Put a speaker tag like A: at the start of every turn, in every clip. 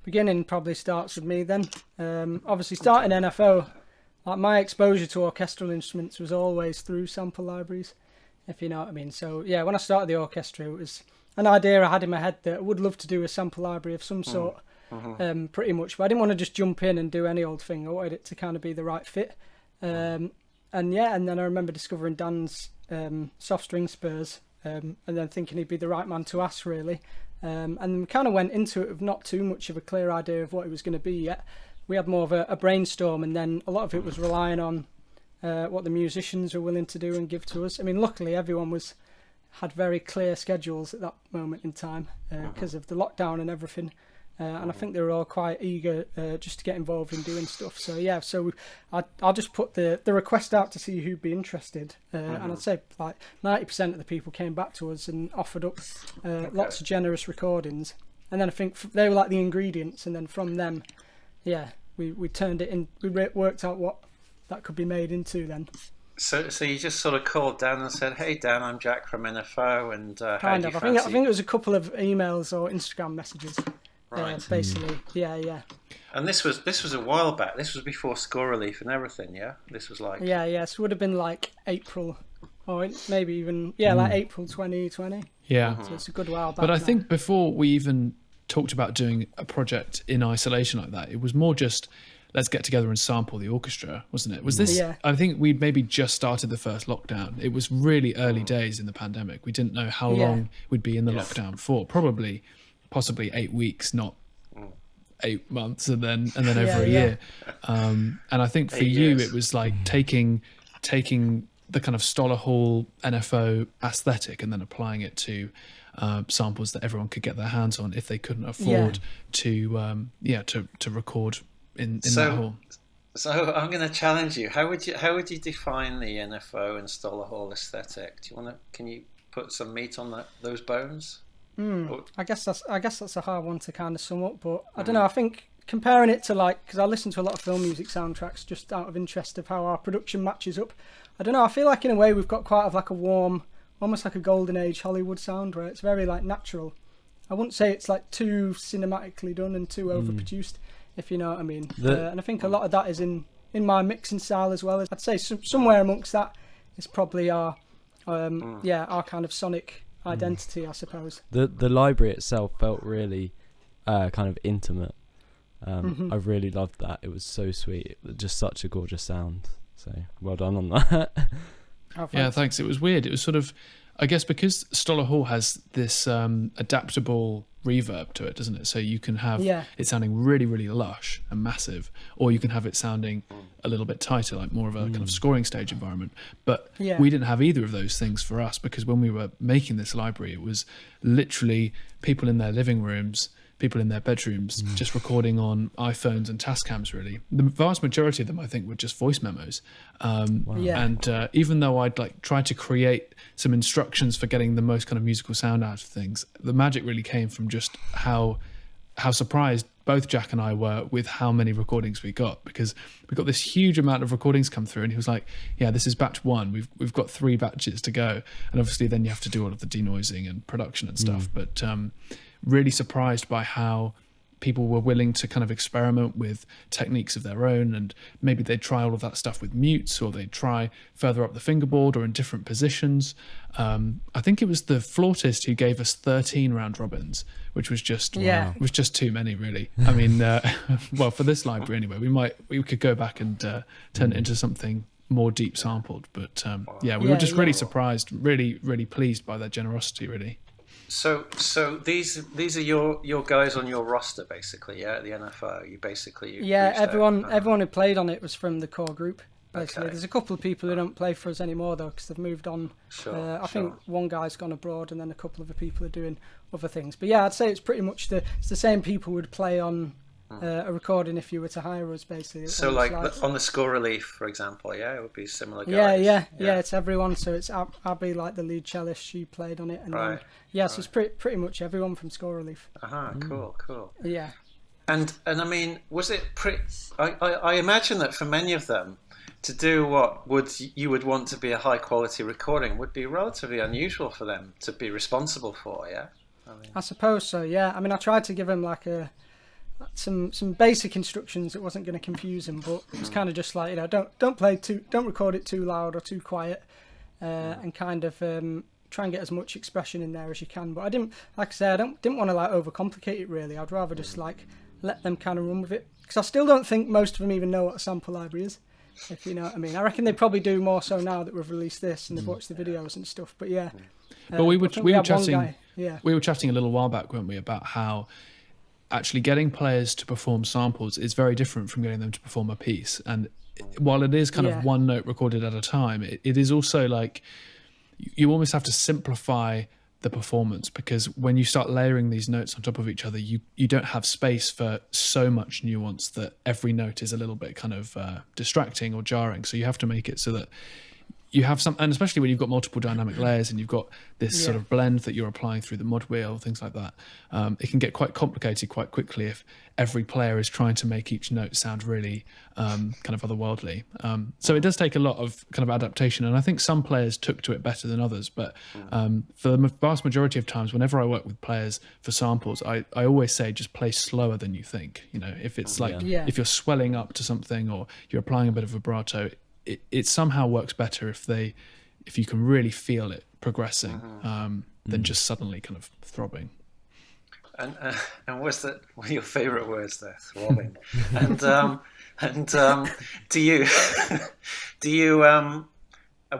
A: beginning probably starts with me then. Obviously, starting NFO, like my exposure to orchestral instruments was always through sample libraries, if you know what I mean. So yeah, when I started the orchestra, it was an idea I had in my head that I would love to do a sample library of some sort, pretty much. But I didn't want to just jump in and do any old thing. I wanted it to kind of be the right fit. And then I remember discovering Dan's soft string spurs, and then thinking he'd be the right man to ask, really. And kind of went into it with not too much of a clear idea of what it was going to be yet. We had more of a brainstorm, and then a lot of it was relying on what the musicians were willing to do and give to us. I mean, luckily everyone had very clear schedules at that moment in time because of the lockdown and everything. And I think they were all quite eager just to get involved in doing stuff. So yeah, I'll just put the request out to see who'd be interested. And I'd say like 90% of the people came back to us and offered up lots of generous recordings. And then I think they were like the ingredients. And then from them, yeah, we turned it in. We worked out what that could be made into then.
B: So you just sort of called Dan and said, "Hey Dan, I'm Jack from NFO," and
A: kind of. I think it was a couple of emails or Instagram messages.
B: Right.
A: Basically, yeah.
B: And this was a while back. This was before Score Relief and everything, yeah? This was like...
A: Yeah, so it would have been like April, or maybe even, like April 2020.
C: Yeah.
A: So it's a good while back.
C: But I think before we even talked about doing a project in isolation like that, it was more just, let's get together and sample the orchestra, wasn't it? Was this... Yeah. I think we'd maybe just started the first lockdown. It was really early days in the pandemic. We didn't know how long we'd be in the lockdown for. Possibly 8 weeks, not 8 months, and then over a year. And I think for you, it was like taking the kind of Stoller Hall NFO aesthetic and then applying it to samples that everyone could get their hands on if they couldn't afford to record in that hall.
B: So I'm going to challenge you. How would you define the NFO and Stoller Hall aesthetic? Can you put some meat on those bones?
A: I guess that's a hard one to kind of sum up, but I don't know. I think comparing it to because I listen to a lot of film music soundtracks just out of interest of how our production matches up. I don't know. I feel like in a way we've got quite like a warm, almost like a golden age Hollywood sound, where it's very like natural. I wouldn't say it's like too cinematically done and too overproduced, if you know what I mean. And I think a lot of that is in my mixing style as well. I'd say somewhere amongst that is probably our kind of sonic identity, I suppose.
D: The library itself felt really kind of intimate. I really loved that. It was so sweet. Just such a gorgeous sound. So well done on that.
C: Thanks. It was weird. It was sort of, I guess, because Stoller Hall has this adaptable reverb to it, doesn't it? So you can have it sounding really, really lush and massive, or you can have it sounding a little bit tighter, like more of a kind of scoring stage environment. But we didn't have either of those things for us, because when we were making this library, it was literally people in their living rooms, people in their bedrooms, just recording on iPhones and Tascams, really. The vast majority of them, I think, were just voice memos. And even though I'd tried to create some instructions for getting the most kind of musical sound out of things, the magic really came from just how surprised both Jack and I were with how many recordings we got, because we got this huge amount of recordings come through, and he was like, yeah, this is batch 1, we've got 3 batches to go. And obviously then you have to do all of the denoising and production and stuff, but really surprised by how people were willing to kind of experiment with techniques of their own, and maybe they'd try all of that stuff with mutes, or they'd try further up the fingerboard or in different positions. I think it was the flautist who gave us 13 round robins, which was just was just too many, really. I mean, well, for this library anyway, we could go back and turn it into something more deep sampled, but we were just really surprised, really, really pleased by their generosity, really.
B: So these are your guys on your roster, basically, at the NFO.
A: Everyone who played on it was from the core group. Basically, there's a couple of people who don't play for us anymore though, because they've moved on. I think one guy's gone abroad, and then a couple of the people are doing other things. But yeah, I'd say it's pretty much the same people who would play on a recording if you were to hire us, basically. So
B: like on the Score Relief, for example, it would be similar guys.
A: Yeah, it's everyone. So it's Abby, like the lead cellist, she played on it, and then so it's pretty much everyone from Score Relief.
B: Cool.
A: Yeah.
B: And I mean, was it pretty? I imagine that for many of them, to do what you would want to be a high quality recording would be relatively unusual for them to be responsible for. Yeah.
A: I suppose so. Yeah. I mean, I tried to give them like a some basic instructions. It wasn't going to confuse them, but it was kind of just like, you know, don't record it too loud or too quiet, and kind of try and get as much expression in there as you can. But I didn't, like I said, didn't want to like overcomplicate it really. I'd rather just like let them kind of run with it, because I still don't think most of them even know what a sample library is, if you know what I mean. I reckon they probably do more so now that we've released this and they've watched the videos and stuff. But yeah,
C: but we were chatting.
A: Yeah,
C: we were chatting a little while back, weren't we, about how actually getting players to perform samples is very different from getting them to perform a piece. And while it is kind of one note recorded at a time, it is also like you almost have to simplify the performance, because when you start layering these notes on top of each other, you don't have space for so much nuance that every note is a little bit kind of distracting or jarring. So you have to make it so that you have some, and especially when you've got multiple dynamic layers and you've got this sort of blend that you're applying through the mod wheel, things like that, it can get quite complicated quite quickly if every player is trying to make each note sound really kind of otherworldly. So it does take a lot of kind of adaptation, and I think some players took to it better than others. But for the vast majority of times, whenever I work with players for samples, I always say just play slower than you think. You know, if it's like if you're swelling up to something or you're applying a bit of vibrato, it somehow works better if you can really feel it progressing than just suddenly kind of throbbing.
B: And what's that? One of your favourite words there, throbbing. and do you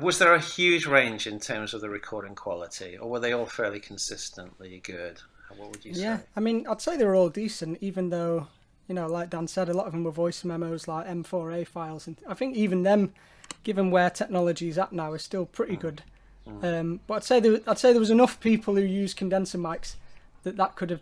B: was there a huge range in terms of the recording quality, or were they all fairly consistently good? What would you say?
A: Yeah, I mean, I'd say they were all decent, even though, you know, like Dan said, a lot of them were voice memos, like M4A files, and I think even them, given where technology's at now, is still pretty good. But I'd say there was enough people who use condenser mics that could have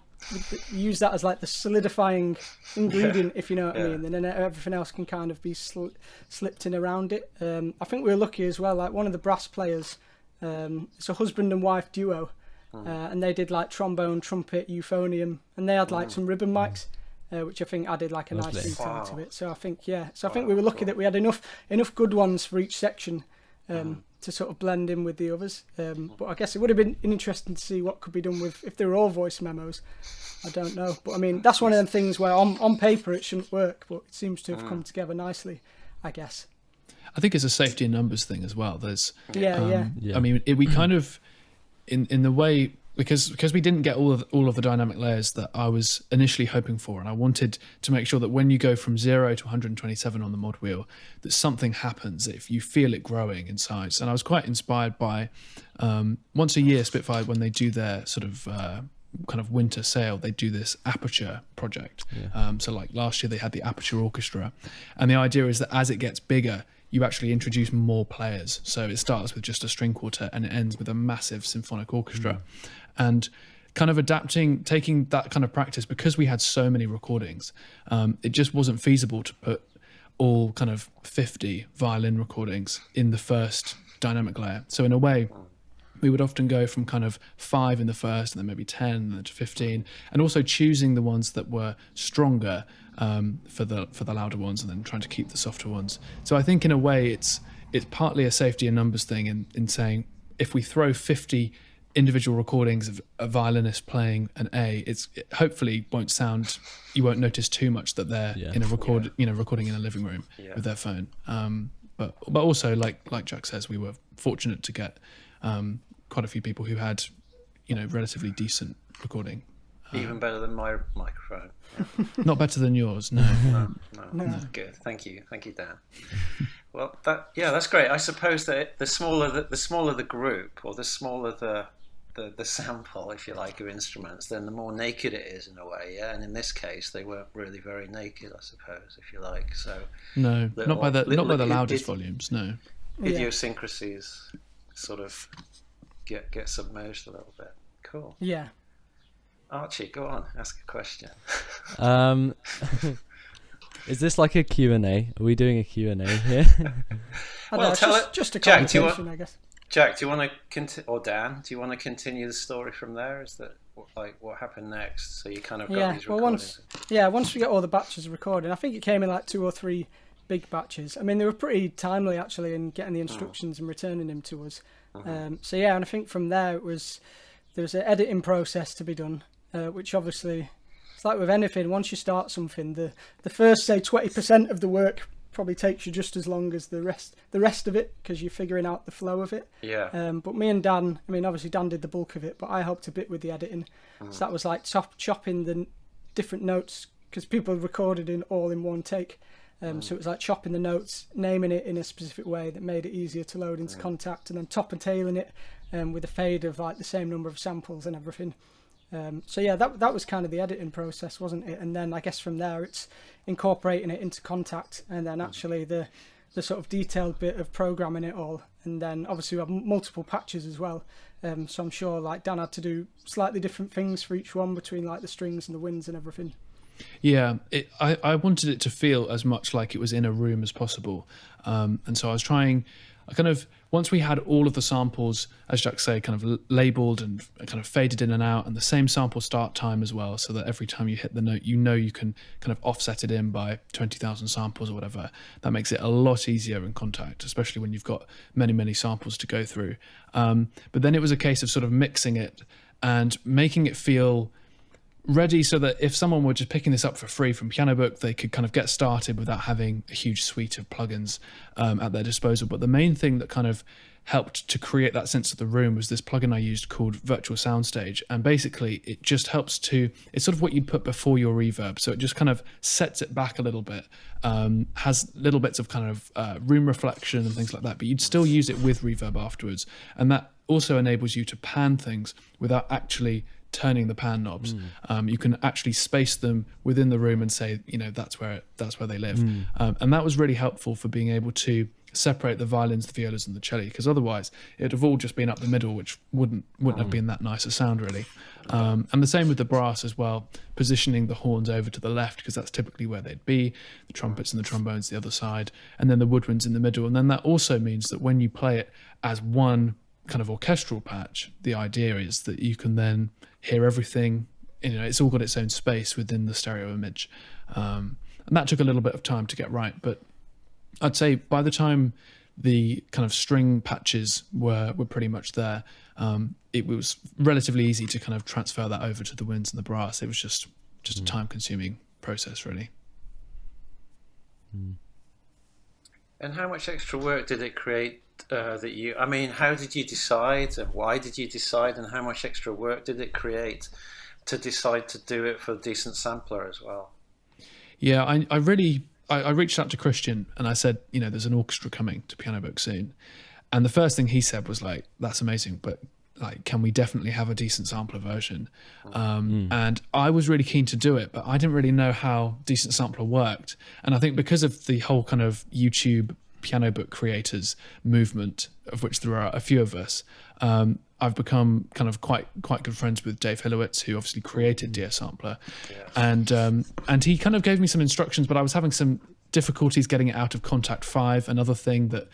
A: used that as like the solidifying ingredient, if you know what I mean. And then everything else can kind of be slipped in around it. I think we were lucky as well. Like one of the brass players, it's a husband and wife duo, and they did like trombone, trumpet, euphonium, and they had like some ribbon mics. Which I think added like a nice detail to it. So I think I think we were lucky that we had enough good ones for each section to sort of blend in with the others. But I guess it would have been interesting to see what could be done with if they were all voice memos. I don't know, but I mean that's one of them things where on paper it shouldn't work, but it seems to have come together nicely, I guess.
C: I think it's a safety in numbers thing as well. There's
A: yeah.
C: I mean, we kind of in the way. Because we didn't get all of the dynamic layers that I was initially hoping for, and I wanted to make sure that when you go from 0 to 127 on the mod wheel, that something happens if you feel it growing in size. And I was quite inspired by once a year Spitfire, when they do their sort of kind of winter sale, they do this aperture project. So like last year they had the Aperture Orchestra, and the idea is that as it gets bigger, you actually introduce more players. So it starts with just a string quartet and it ends with a massive symphonic orchestra. And kind of taking that kind of practice, because we had so many recordings, it just wasn't feasible to put all kind of 50 violin recordings in the first dynamic layer. So in a way, we would often go from kind of 5 in the first and then maybe 10 and then to 15, and also choosing the ones that were stronger for the louder ones, and then trying to keep the softer ones. So I think in a way it's partly a safety and numbers thing in saying if we throw 50 individual recordings of a violinist playing an A, it hopefully won't sound, you won't notice too much that they're in a recording in a living room with their phone. But also like Jack says, we were fortunate to get quite a few people who had relatively decent recording.
B: Even better than my microphone.
C: Not better than yours, no.
B: No. Good. Thank you, Dan. Well, that's great. I suppose that the smaller the group, or the smaller the sample, if you like, of instruments, then the more naked it is in a way. Yeah, and in this case, they weren't really very naked, I suppose, if you like. So
C: no, not by the loudest volumes. No,
B: idiosyncrasies sort of get submerged a little bit. Cool.
A: Yeah.
B: Archie, go on, ask a question.
D: Is this like a Q&A? Are we doing a Q&A here?
A: Just a conversation, I guess.
B: Jack, do you want to or Dan, do you want to continue the story from there? Is that like what happened next? So you kind of got these recordings.
A: Once we get all the batches recorded, I think it came in like 2 or 3 big batches. I mean, they were pretty timely actually in getting the instructions and returning them to us. And I think from there there was an editing process to be done, which obviously it's like with anything, once you start something, the first, say, 20% of the work probably takes you just as long as the rest of it, because you're figuring out the flow of it.
B: Yeah.
A: But me and Dan, I mean, obviously Dan did the bulk of it, but I helped a bit with the editing. So that was like chopping the different notes, because people recorded all in one take. So it was like chopping the notes, naming it in a specific way that made it easier to load into Contact, and then top and tailing it with a fade of like the same number of samples and everything. So yeah, that was kind of the editing process, wasn't it? And then I guess from there it's incorporating it into Contact, and then actually the sort of detailed bit of programming it all. And then obviously we have multiple patches as well. So I'm sure like Dan had to do slightly different things for each one, between like the strings and the winds and everything.
C: Yeah, I wanted it to feel as much like it was in a room as possible. And so I was trying, once we had all of the samples, as Jack say, kind of labelled and kind of faded in and out, and the same sample start time as well, so that every time you hit the note, you can kind of offset it in by 20,000 samples or whatever. That makes it a lot easier in Contact, especially when you've got many, many samples to go through. But then it was a case of sort of mixing it and making it feel ready, so that if someone were just picking this up for free from Pianobook, they could kind of get started without having a huge suite of plugins at their disposal. But the main thing that kind of helped to create that sense of the room was this plugin I used called Virtual Soundstage. And basically it just helps to, it's sort of what you'd put before your reverb. So it just kind of sets it back a little bit, has little bits of kind of room reflection and things like that, but you'd still use it with reverb afterwards. And that also enables you to pan things without actually turning the pan knobs. You can actually space them within the room and say, that's where they live. And that was really helpful for being able to separate the violins, the violas and the cello, because otherwise it'd have all just been up the middle, which wouldn't have been that nice a sound really. And the same with the brass as well, positioning the horns over to the left, because that's typically where they'd be, the trumpets and the trombones the other side, and then the woodwinds in the middle. And then that also means that when you play it as one kind of orchestral patch, the idea is that you can then hear everything, it's all got its own space within the stereo image. And that took a little bit of time to get right, but I'd say by the time the kind of string patches were pretty much there, it was relatively easy to kind of transfer that over to the winds and the brass. It was just a time-consuming process, really.
B: And how much extra work did it create how did you decide, and why did you decide, and how much extra work did it create to decide to do it for DecentSampler as well?
C: Yeah, I reached out to Christian and I said, there's an orchestra coming to Pianobook soon. And the first thing he said was like, that's amazing, but like, can we definitely have a DecentSampler version? And I was really keen to do it, but I didn't really know how DecentSampler worked. And I think because of the whole kind of YouTube Pianobook creators movement, of which there are a few of us, I've become kind of quite good friends with Dave Hilowitz, who obviously created DecentSampler. Yes. And he kind of gave me some instructions, but I was having some difficulties getting it out of Contact 5. Another thing that,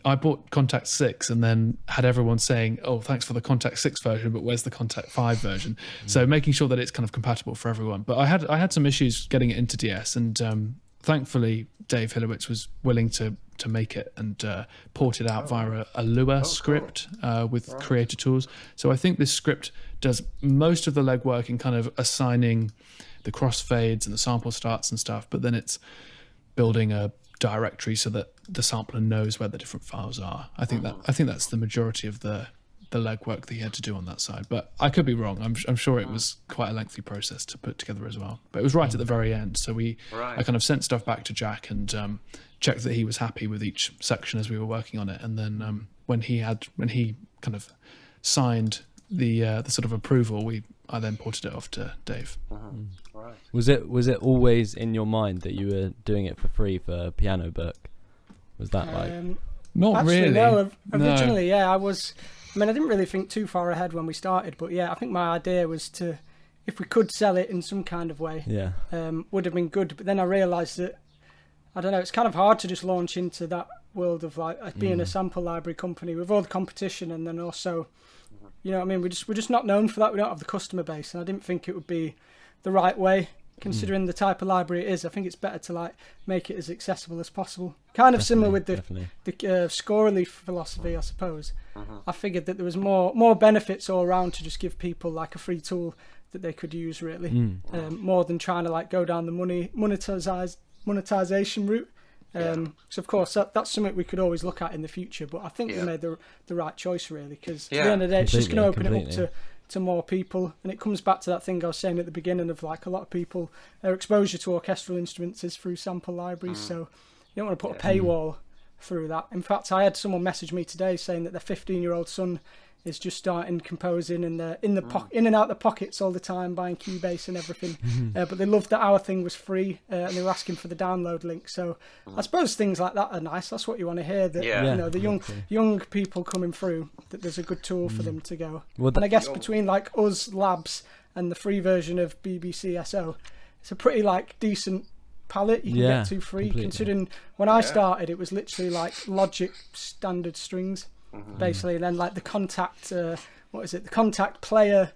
C: I bought Contact 6 and then had everyone saying, oh, thanks for the Contact 6 version, but where's the Contact 5 version? So making sure that it's kind of compatible for everyone. But I had some issues getting it into DS, and thankfully Dave Hilowitz was willing to make it and port it out via a Lua script with Creator Tools. So I think this script does most of the legwork in kind of assigning the crossfades and the sample starts and stuff, but then it's building a directory so that the sampler knows where the different files are. I think that's the majority of the legwork that he had to do on that side, but I could be wrong. I'm sure it was quite a lengthy process to put together as well, but it was right at the very end. So I kind of sent stuff back to Jack and checked that he was happy with each section as we were working on it, and then when he kind of signed the sort of approval, I then ported it off to Dave.
B: Right.
D: Was it always in your mind that you were doing it for free for Pianobook? Was that
C: not
A: actually,
C: really?
A: No, originally, yeah, I was. I mean, I didn't really think too far ahead when we started, but yeah, I think my idea was to, if we could sell it in some kind of way, would have been good. But then I realised that, I don't know, it's kind of hard to just launch into that world of like being a sample library company with all the competition, and then also, we're just not known for that. We don't have the customer base, and I didn't think it would be the right way, considering the type of library it is. I think it's better to like make it as accessible as possible. Kind of similar with the scorely philosophy, I suppose. I figured that there was more benefits all around to just give people like a free tool that they could use really, more than trying to like go down the monetization route. So of course that's something we could always look at in the future, but I think we made the right choice really, because at the end of the day it's just going to open it up to more people, and it comes back to that thing I was saying at the beginning of like a lot of people, their exposure to orchestral instruments is through sample libraries, so you don't want to put a paywall through that. In fact, I had someone message me today saying that their 15-year-old son is just starting composing, and they're in and out the pockets all the time, buying Cubase and everything. But they loved that our thing was free, and they were asking for the download link. So I suppose things like that are nice. That's what you want to hear. That you know, the young people coming through, that there's a good tool for them to go. Well, and I guess between like us labs and the free version of BBC SO, it's a pretty like decent palette you can get to free. Considering when I started, it was literally like Logic standard strings. Basically, and then like the contact the contact player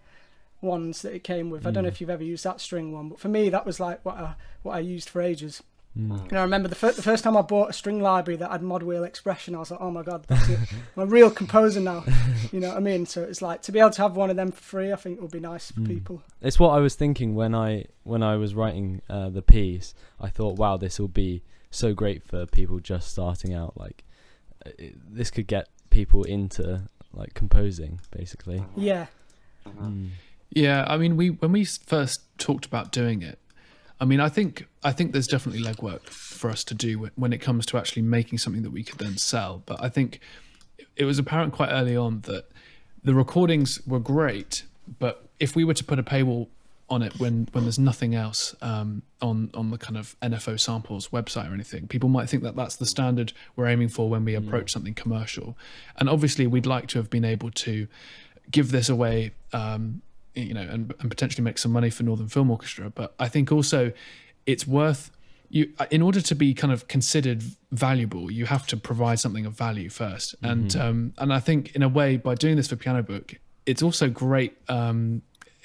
A: ones that it came with. I don't know if you've ever used that string one, but for me that was like what I used for ages. You know, I remember the first time I bought a string library that had mod wheel expression, I was like, oh my god, that's it. I'm a real composer now. You know what I mean? So it's like to be able to have one of them for free, I think would be nice for people.
D: It's what I was thinking when I was writing the piece. I thought, wow, this will be so great for people just starting out. Like this could get people into like composing basically.
A: Yeah,
C: I mean, when we first talked about doing it, I mean, I think there's definitely legwork for us to do when it comes to actually making something that we could then sell. But I think it was apparent quite early on that the recordings were great, but if we were to put a paywall on it when there's nothing else on the kind of NFO Samples website or anything, people might think that that's the standard we're aiming for when we approach something commercial. And obviously we'd like to have been able to give this away, you know, and potentially make some money for Northern Film Orchestra. But I think also it's worth in order to be kind of considered valuable, you have to provide something of value first. And I think in a way, by doing this for Pianobook, it's also great.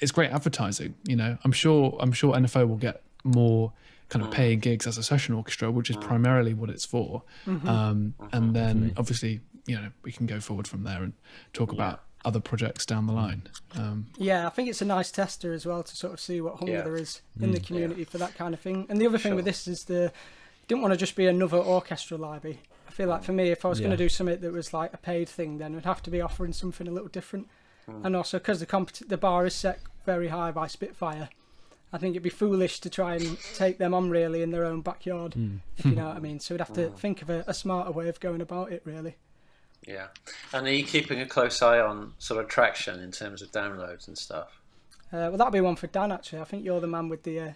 C: It's great advertising, you know. I'm sure NFO will get more kind of paying gigs as a session orchestra, which is primarily what it's for. And then obviously, you know, we can go forward from there and talk about other projects down the line.
A: I think it's a nice tester as well to sort of see what hunger there is in the community for that kind of thing. And the other thing with this is didn't want to just be another orchestra library. I feel like for me, if I was going to do something that was like a paid thing, then we'd have to be offering something a little different. And also because the bar is set very high by Spitfire, I think it'd be foolish to try and take them on really in their own backyard, if you know what I mean. So we'd have to think of a smarter way of going about it really.
B: Yeah. And are you keeping a close eye on sort of traction in terms of downloads and stuff?
A: Well, that'll be one for Dan actually. I think you're the man with the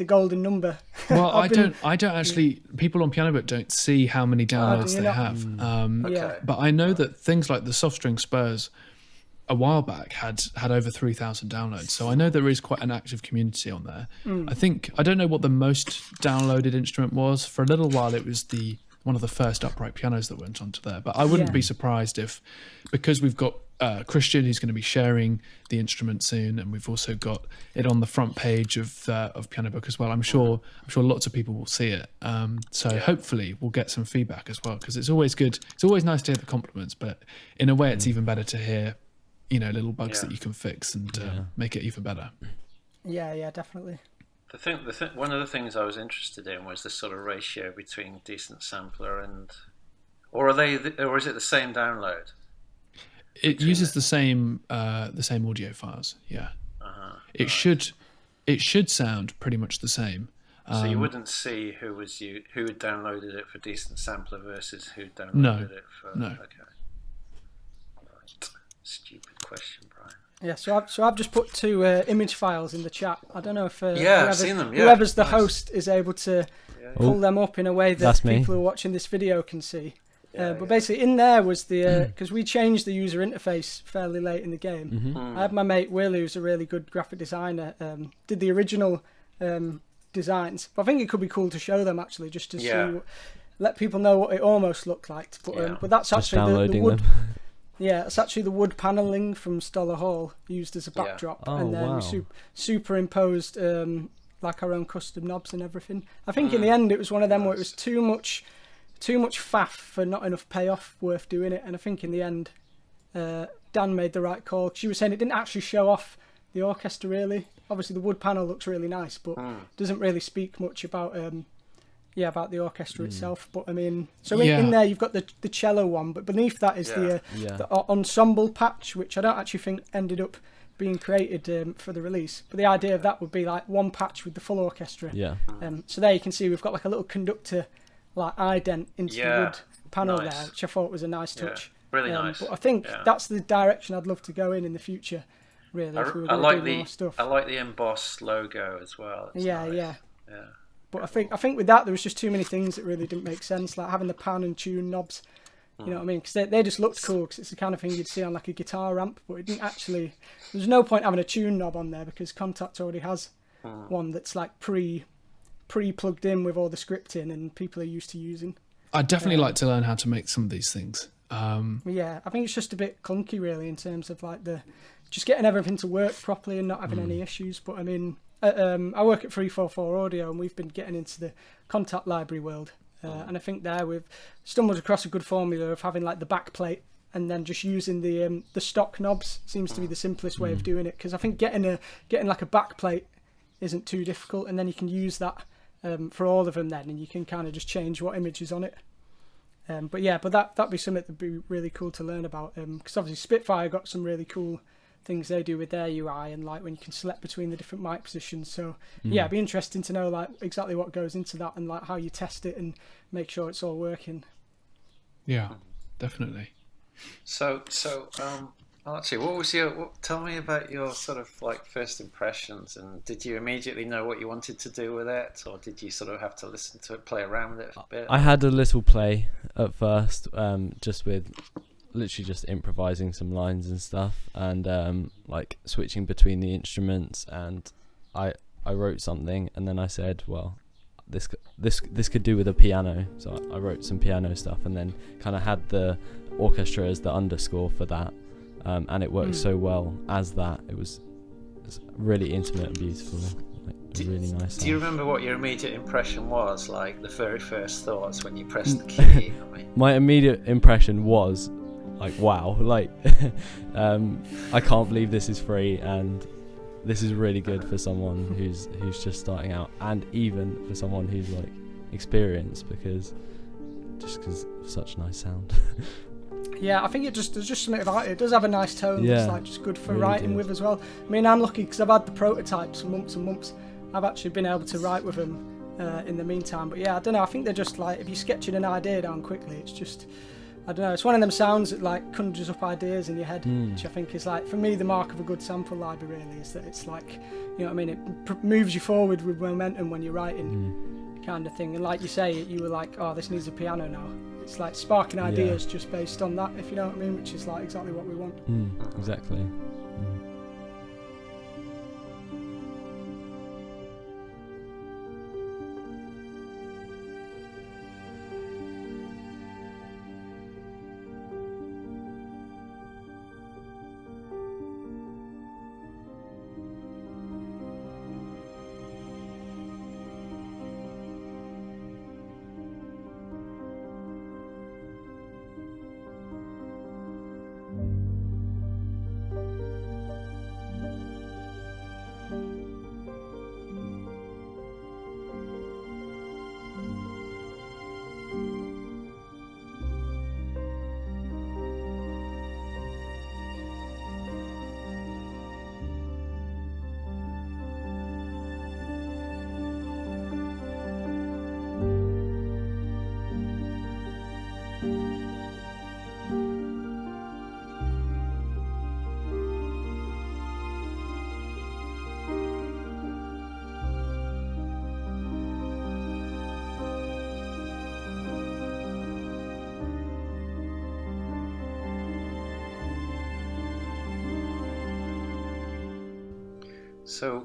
A: golden number.
C: Well, I don't actually. People on Pianobook don't see how many downloads they have. But I know that things like the soft string Spurs a while back had over 3,000 downloads. So I know there is quite an active community on there. I don't know what the most downloaded instrument was. For a little while, it was one of the first upright pianos that went onto there. But I wouldn't be surprised if, because we've got Christian who's going to be sharing the instrument soon, and we've also got it on the front page of Pianobook as well. I'm sure lots of people will see it. So hopefully we'll get some feedback as well, because it's always good. It's always nice to hear the compliments, but in a way it's even better to hear, you know, little bugs that you can fix and make it even better.
A: Yeah, definitely.
B: One of the things I was interested in was the sort of ratio between DecentSampler or is it the same download?
C: It uses the same audio files. Yeah, it should sound pretty much the same.
B: So you wouldn't see who had downloaded it for DecentSampler versus who downloaded it for. No. Okay. Right. Stupid question, Brian.
A: Yeah, so I've just put 2 image files in the chat. I don't know if
B: I've seen them.
A: Whoever's the host is able to pull them up in a way that people who are watching this video can see. But basically, in there was because we changed the user interface fairly late in the game. I had my mate Will, who's a really good graphic designer, did the original designs. But I think it could be cool to show them actually, just to see, let people know what it almost looked like. But that's actually the wood. Yeah, it's actually the wood panelling from Stoller Hall used as a backdrop, and then we superimposed like our own custom knobs and everything. I think in the end it was one of them where it was too much faff for not enough payoff worth doing it. And I think in the end, Dan made the right call. She was saying it didn't actually show off the orchestra really. Obviously the wood panel looks really nice, but doesn't really speak much about about the orchestra itself. But I mean, so in there you've got the cello one, but beneath that is the ensemble patch, which I don't actually think ended up being created for the release. But the idea of that would be like one patch with the full orchestra.
D: Yeah.
A: So there you can see we've got like a little conductor like ident into the wood panel there, which I thought was a nice touch.
B: Really nice.
A: But I think that's the direction I'd love to go in the future, really. If we were going to do more stuff.
B: I like the embossed logo as well. It's nice. Yeah.
A: But I think with that there was just too many things that really didn't make sense, like having the pan and tune knobs. You know what I mean? Because they just looked cool, because it's the kind of thing you'd see on like a guitar amp, but it didn't actually. There's no point having a tune knob on there because Contact already has one that's like pre-plugged in with all the scripting and people are used to using.
C: I'd definitely like to learn how to make some of these things.
A: Yeah, I think it's just a bit clunky really in terms of like just getting everything to work properly and not having any issues. But I mean, I work at 344 Audio and we've been getting into the Contact library world. And I think there we've stumbled across a good formula of having like the back plate and then just using the stock knobs seems to be the simplest way of doing it, because I think getting like a back plate isn't too difficult, and then you can use that for all of them then, and you can kind of just change what image is on it. But that'd be something that'd be really cool to learn about, because obviously Spitfire got some really cool things they do with their UI, and like when you can select between the different mic positions. So it'd be interesting to know like exactly what goes into that and like how you test it and make sure it's all working.
C: Yeah, definitely.
B: So Archie, tell me about your sort of like first impressions, and did you immediately know what you wanted to do with it, or did you sort of have to listen to it, play around with it a bit?
D: I had a little play at first, just with literally just improvising some lines and stuff, and like switching between the instruments, and I wrote something, and then I said, well, this could do with a piano, so I wrote some piano stuff, and then kind of had the orchestra as the underscore for that, and it worked so well as that. It's really intimate and beautiful, like really nice.
B: Do you remember what your immediate impression was, like the very first thoughts when you pressed the key?
D: My immediate impression was like, wow, like I can't believe this is free, and this is really good for someone who's just starting out, and even for someone who's like experienced, because of such nice sound.
A: Yeah, I think there's just something about it. It does have a nice tone that's like just good for really writing with as well. I mean, I'm lucky because I've had the prototypes for months and months. I've actually been able to write with them in the meantime. But yeah, I don't know. I think they're just like, if you're sketching an idea down quickly, it's just, I don't know. It's one of them sounds that like conjures up ideas in your head, which I think is like, for me, the mark of a good sample library really is that it's like, you know what I mean? It moves you forward with momentum when you're writing, kind of thing. And like you say, you were like, oh, this needs a piano now. It's like sparking ideas just based on that, if you know what I mean, which is like exactly what we want.
D: Exactly.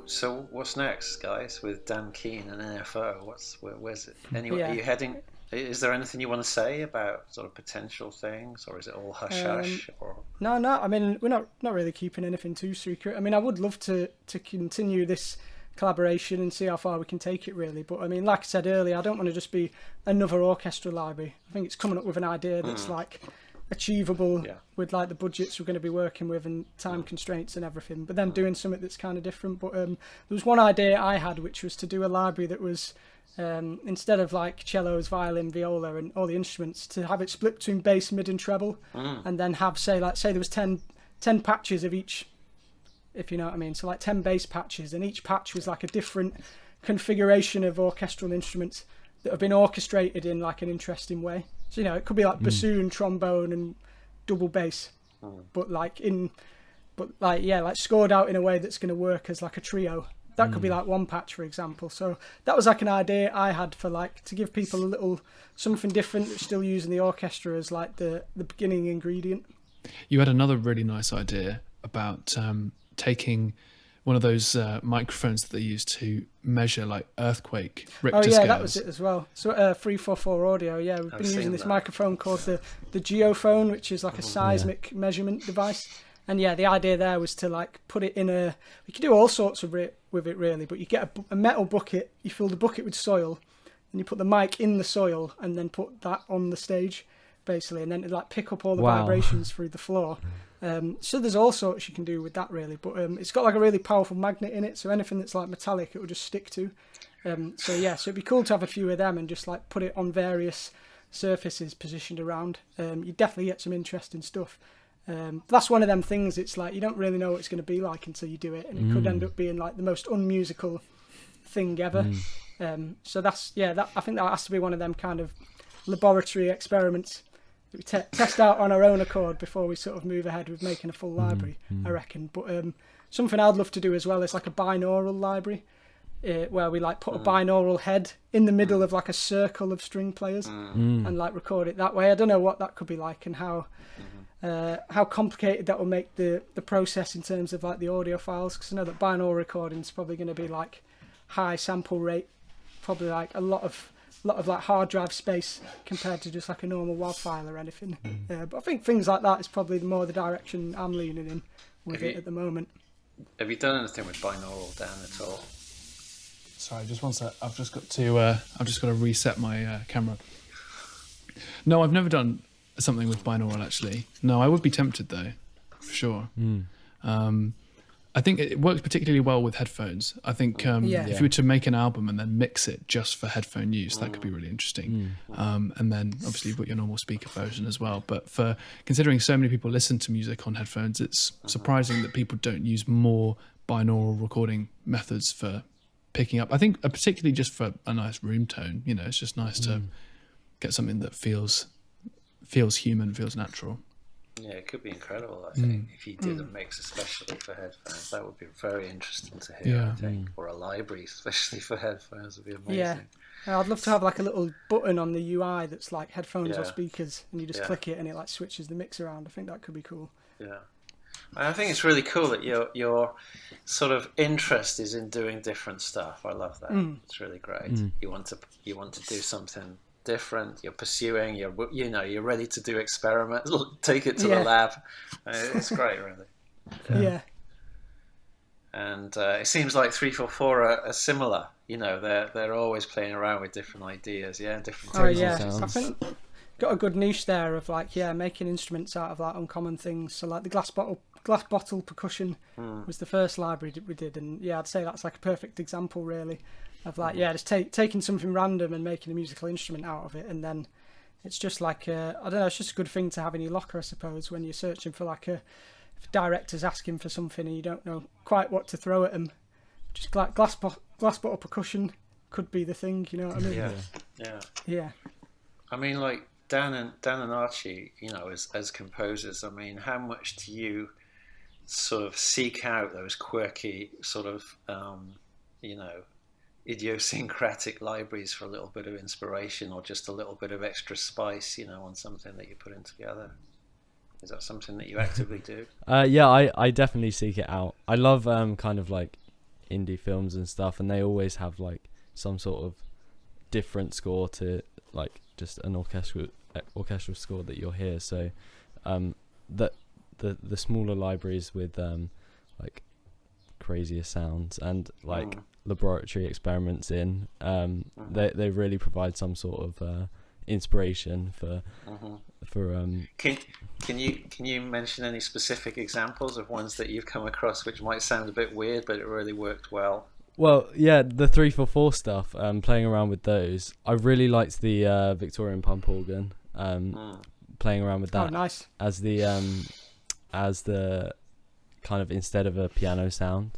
B: So what's next, guys, with Dan Keane and NFO? Where's it? Anyway, are you heading? Is there anything you want to say about sort of potential things, or is it all hush hush? Or
A: no. I mean, we're not really keeping anything too secret. I mean, I would love to continue this collaboration and see how far we can take it, really. But I mean, like I said earlier, I don't want to just be another orchestra library. I think it's coming up with an idea that's like achievable with like the budgets we're going to be working with and time constraints and everything, but then doing something that's kind of different. But there was one idea I had, which was to do a library that was instead of like cellos, violin, viola and all the instruments, to have it split between bass, mid and treble, and then have say there was 10 patches of each, if you know what I mean, so like 10 bass patches, and each patch was like a different configuration of orchestral instruments that have been orchestrated in like an interesting way. So, you know, it could be like bassoon, trombone and double bass, but scored out in a way that's going to work as like a trio. That could be like one patch, for example. So that was like an idea I had for like to give people a little something different, still using the orchestra as like the beginning ingredient.
C: You had another really nice idea about taking one of those microphones that they use to measure like earthquake Richter scales.
A: That was it as well. So 344 audio. Yeah, we've been using this microphone called the geophone, which is like a seismic measurement device. And yeah, the idea there was to like put it in we could do all sorts with it really, but you get a metal bucket, you fill the bucket with soil, and you put the mic in the soil and then put that on the stage basically, and then it like pick up all the vibrations through the floor. So there's all sorts you can do with that really, but it's got like a really powerful magnet in it, so anything that's like metallic it will just stick to. So it'd be cool to have a few of them and just like put it on various surfaces positioned around. You definitely get some interesting stuff. That's one of them things, it's like you don't really know what it's going to be like until you do it, and it could end up being like the most unmusical thing ever. So that's I think that has to be one of them kind of laboratory experiments that we test out on our own accord before we sort of move ahead with making a full library, I reckon. But something I'd love to do as well is like a binaural library, where we like put a binaural head in the middle of like a circle of string players and like record it that way. I don't know what that could be like and how complicated that will make the process in terms of like the audio files, because I know that binaural recording is probably going to be like high sample rate, probably like a lot of like hard drive space compared to just like a normal WAV file or anything. But I think things like that is probably more the direction I'm leaning in with it at the moment.
B: Have you done anything with binaural, Dan, at all?
C: Sorry, just one sec. I've just got to reset my camera. No, I've never done something with binaural actually. No, I would be tempted though, for sure. I think it works particularly well with headphones. I think if you were to make an album and then mix it just for headphone use, that could be really interesting. And then obviously you've got your normal speaker version as well. But for considering so many people listen to music on headphones, it's surprising that people don't use more binaural recording methods for picking up. I think particularly just for a nice room tone, you know, it's just nice to get something that feels human, feels natural.
B: Yeah, it could be incredible, I think, if you did a mix especially for headphones. That would be very interesting to hear, I think. Or a library especially for headphones would be amazing.
A: Yeah, I'd love to have like a little button on the UI that's like headphones or speakers, and you just click it and it like switches the mix around. I think that could be cool. Yeah.
B: I think it's really cool that your sort of interest is in doing different stuff. I love that. It's really great. You want to do something different, you're pursuing, you're ready to do experiments, take it to the lab. It's great, really. And it seems like 344 are similar, you know, they're always playing around with different ideas, different sounds.
A: I think got a good niche there of like making instruments out of like uncommon things. So like the glass bottle percussion was the first library that we did, and I'd say that's like a perfect example really of like just taking something random and making a musical instrument out of it. And then it's just like I don't know, it's just a good thing to have in your locker, I suppose, when you're searching for like if a director's asking for something and you don't know quite what to throw at them. Just like glass bottle percussion could be the thing, you know what I mean? Yeah. I
B: mean, like Dan and Archie, you know, as composers, I mean, how much do you sort of seek out those quirky sort of you know, idiosyncratic libraries for a little bit of inspiration or just a little bit of extra spice, you know, on something that you're putting together? Is that something that you actively do?
D: I definitely seek it out. I love kind of like indie films and stuff, and they always have like some sort of different score to like just an orchestral score that you'll hear. So that the smaller libraries with like crazier sounds and like laboratory experiments in they really provide some sort of inspiration for
B: Can you mention any specific examples of ones that you've come across which might sound a bit weird but it really worked well?
D: Well, yeah, the 3/4/4 stuff. Playing around with those, I really liked the Victorian pump organ. Playing around with that.
A: Oh, nice.
D: As the kind of instead of a piano sound.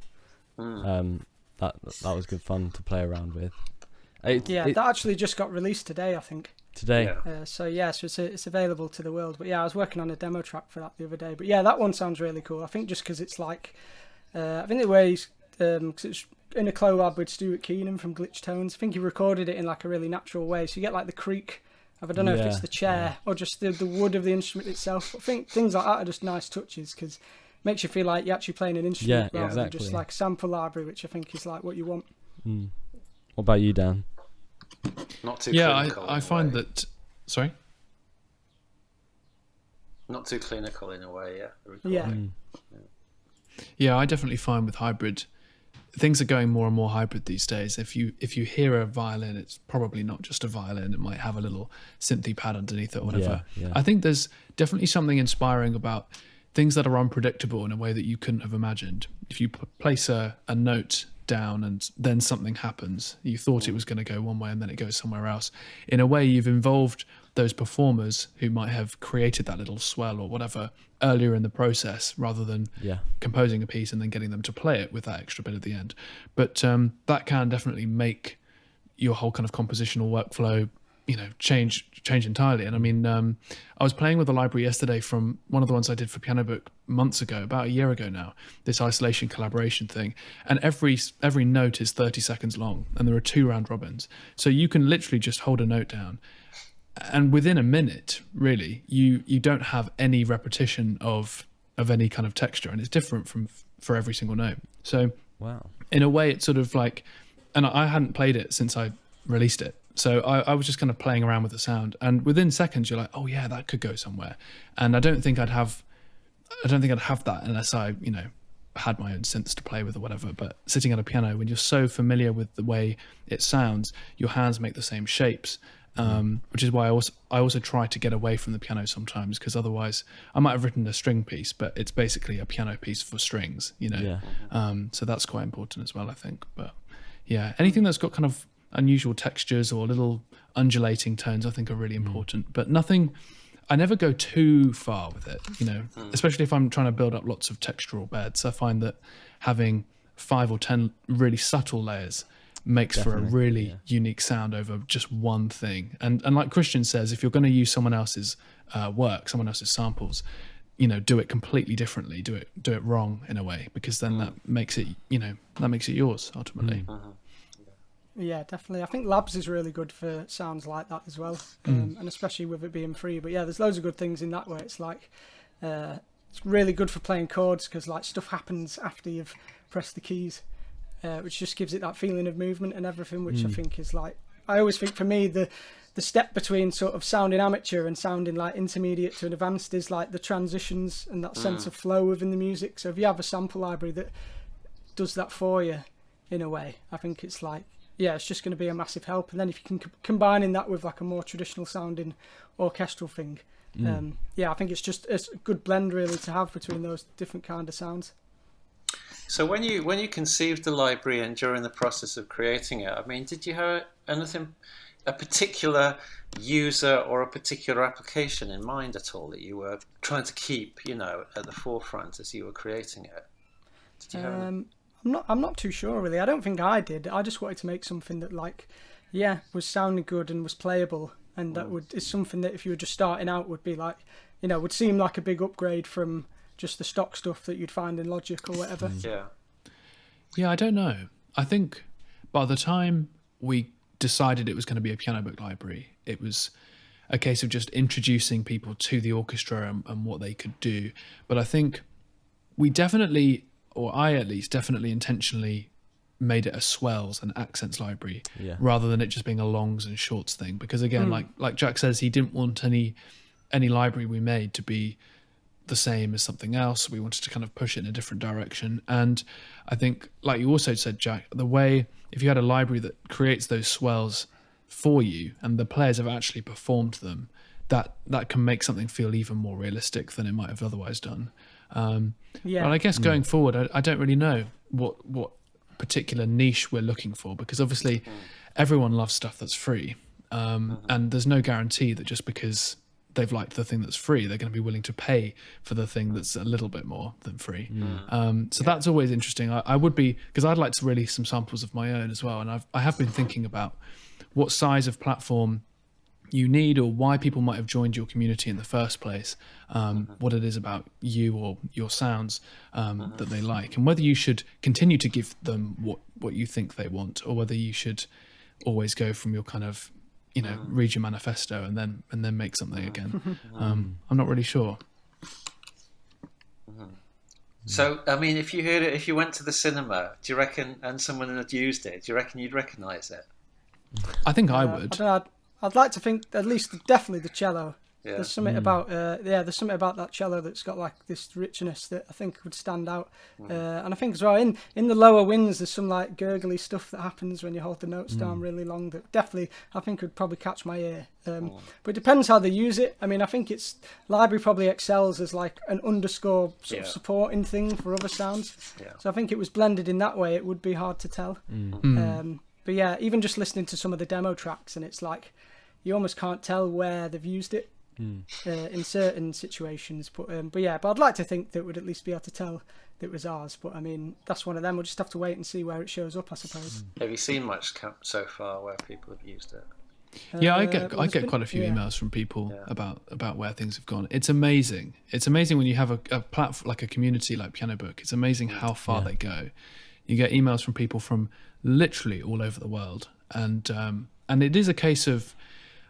D: That was good fun to play around with.
A: That actually just got released today, I think.
D: Today.
A: So it's available to the world. But yeah, I was working on a demo track for that the other day. But yeah, that one sounds really cool. I think just because it's like, I think the way because it's in a collab with Stuart Keenan from Glitch Tones. I think he recorded it in like a really natural way. So you get like the creak of, I don't know if it's the chair or just the wood of the instrument itself. I think things like that are just nice touches because it makes you feel like you're actually playing an instrument rather than just like a sample library, which I think is like what you want.
D: What about you, Dan?
B: Not too clinical.
C: I find that. Sorry.
B: Not too clinical in a way,
C: Yeah, I definitely find with hybrid, things are going more and more hybrid these days. If you hear a violin, it's probably not just a violin. It might have a little synthy pad underneath it or whatever.
D: Yeah.
C: I think there's definitely something inspiring about things that are unpredictable in a way that you couldn't have imagined. If you place a note down and then something happens, you thought it was going to go one way and then it goes somewhere else. In a way, you've involved those performers who might have created that little swell or whatever earlier in the process rather than composing a piece and then getting them to play it with that extra bit at the end. But that can definitely make your whole kind of compositional workflow, change entirely. And I mean, I was playing with a library yesterday from one of the ones I did for Pianobook months ago, about a year ago now, this isolation collaboration thing. And every note is 30 seconds long and there are 2 round robins. So you can literally just hold a note down and within a minute, really, you don't have any repetition of any kind of texture, and it's different for every single note. So in a way, it's sort of like, and I hadn't played it since I released it. So I was just kind of playing around with the sound, and within seconds you're like, oh yeah, that could go somewhere. And I don't think I'd have that unless I, had my own synths to play with or whatever. But sitting at a piano, when you're so familiar with the way it sounds, your hands make the same shapes, which is why I also try to get away from the piano sometimes, because otherwise I might have written a string piece, but it's basically a piano piece for strings, So that's quite important as well, I think. But yeah, anything that's got kind of unusual textures or little undulating tones I think are really important, but nothing, I never go too far with it, especially if I'm trying to build up lots of textural beds. I find that having 5 or 10 really subtle layers makes for a really unique sound over just one thing. And like Christian says, if you're going to use someone else's work, someone else's samples, do it completely differently, do it wrong in a way, because then that makes it yours ultimately.
A: Yeah, definitely. I think Labs is really good for sounds like that as well, and especially with it being free. But yeah, there's loads of good things in that where it's like it's really good for playing chords because like stuff happens after you've pressed the keys, which just gives it that feeling of movement and everything, which I think is like, I always think for me the step between sort of sounding amateur and sounding like intermediate to advanced is like the transitions and that sense of flow within the music. So if you have a sample library that does that for you in a way, I think it's like, yeah, it's just going to be a massive help. And then if you can combining that with like a more traditional sounding orchestral thing, I think it's just a good blend really to have between those different kind of sounds.
B: So when you conceived the library and during the process of creating it, I mean, did you have a particular user or a particular application in mind at all that you were trying to keep, at the forefront as you were creating it? Did you have
A: I'm not too sure really. I don't think I did. I just wanted to make something that was sounding good and was playable, and that is something that if you were just starting out would be like, would seem like a big upgrade from just the stock stuff that you'd find in Logic or whatever.
C: Yeah, I don't know. I think by the time we decided it was going to be a Pianobook library, it was a case of just introducing people to the orchestra and what they could do. But I think we definitely, or I at least definitely intentionally made it a swells and accents library rather than it just being a longs and shorts thing, because again like Jack says, he didn't want any library we made to be the same as something else. We wanted to kind of push it in a different direction. And I think, like you also said, Jack, the way if you had a library that creates those swells for you and the players have actually performed them, that can make something feel even more realistic than it might have otherwise done. But I guess going forward, I don't really know what particular niche we're looking for, because obviously everyone loves stuff that's free, and there's no guarantee that just because they've liked the thing that's free, they're going to be willing to pay for the thing that's a little bit more than free. So that's always interesting. I would be, because I'd like to release some samples of my own as well, and I have been thinking about what size of platform you need, or why people might have joined your community in the first place, what it is about you or your sounds that they like, and whether you should continue to give them what you think they want, or whether you should always go from your kind of, read your manifesto and then make something again. I'm not really sure.
B: So, I mean, if you heard it, if you went to the cinema, do you reckon, and someone had used it, do you reckon you'd recognise it?
C: I think I would.
A: I'd like to think at least definitely the cello.
B: Yeah.
A: There's something about there's something about that cello that's got like this richness that I think would stand out. And I think as well in the lower winds there's some like gurgly stuff that happens when you hold the notes down really long that definitely I think would probably catch my ear. But it depends how they use it. I mean, I think library probably excels as like an underscore sort of supporting thing for other sounds. Yeah. So I think it was blended in that way. It would be hard to tell. But yeah, even just listening to some of the demo tracks, and it's like you almost can't tell where they've used it in certain situations. But I'd like to think that it would at least be able to tell that it was ours. But I mean, that's one of them. We'll just have to wait and see where it shows up, I suppose.
B: Have you seen much so far where people have used it?
C: Yeah, I get quite a few emails from people about where things have gone. It's amazing. It's amazing when you have a platform like a community like Pianobook. It's amazing how far they go. You get emails from people from literally all over the world, and it is a case of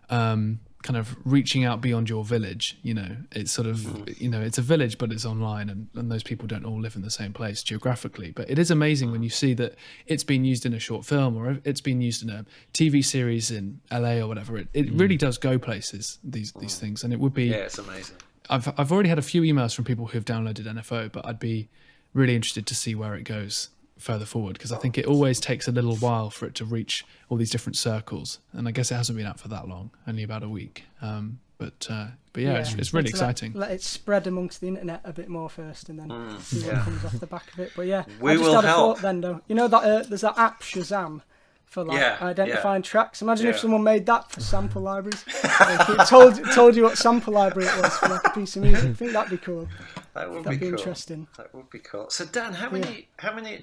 C: kind of reaching out beyond your village. It's sort of it's a village, but it's online, and those people don't all live in the same place geographically. But it is amazing when you see that it's been used in a short film, or it's been used in a TV series in LA or whatever. It really does go places, these things, and it would be
B: it's amazing.
C: I've already had a few emails from people who've downloaded NFO, but I'd be really interested to see where it goes further forward, because I think it always takes a little while for it to reach all these different circles, and I guess it hasn't been out for that long, only about a week. But it's really exciting.
A: Let it spread amongst the internet a bit more first, and then see what comes off the back of it. But I just
B: will
A: had a
B: help.
A: thought then, though. You know that there's that app Shazam for identifying tracks. Imagine if someone made that for sample libraries. It told you what sample library it was for like a piece of music. I think that'd be cool. That'd be cool. Interesting.
B: That would be cool. So Dan, how many?